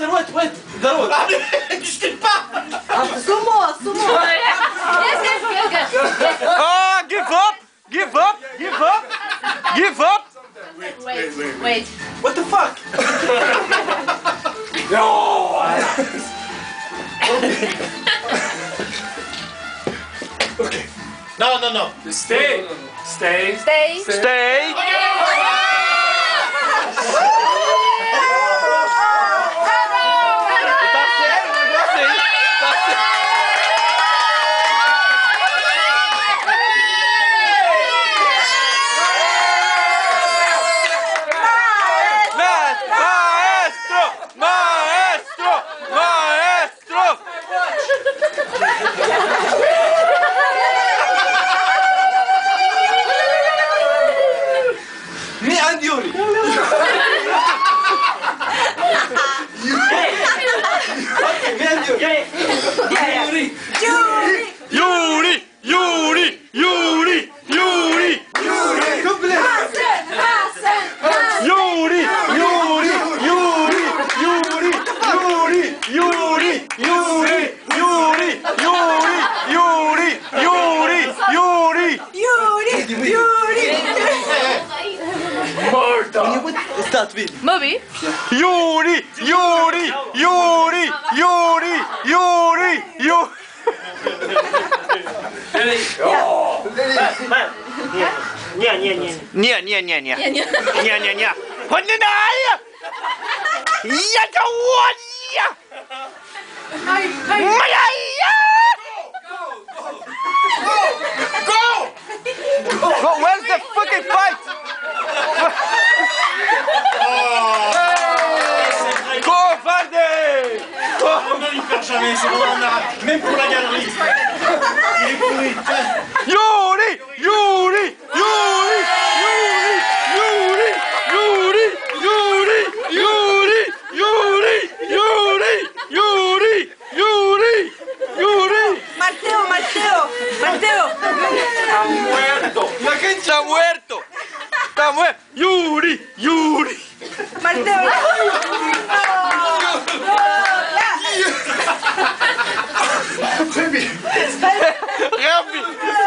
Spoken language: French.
faster, wait. ضروري. discute pas. Assumo. Yes. Ah, give up. Wait. What the fuck? No. Okay. No. Stay. Stay. Stay. Tá sério o negócio aí? Tá sério. Maestro! Me and Yuri. Me and Yuri. Yuri! Complete. Start with. Movie. Yuri! Не. Поднимай! Я довольна! Моя я! Go! Where's the fucking fight? Go, Vardy! On n'arrive pas jamais, c'est bon, on arrête. Même pour la galerie. Il est pourri. Yuri! Matteo. Está muerto. Yuri! Matteo. Très bien. Rápido!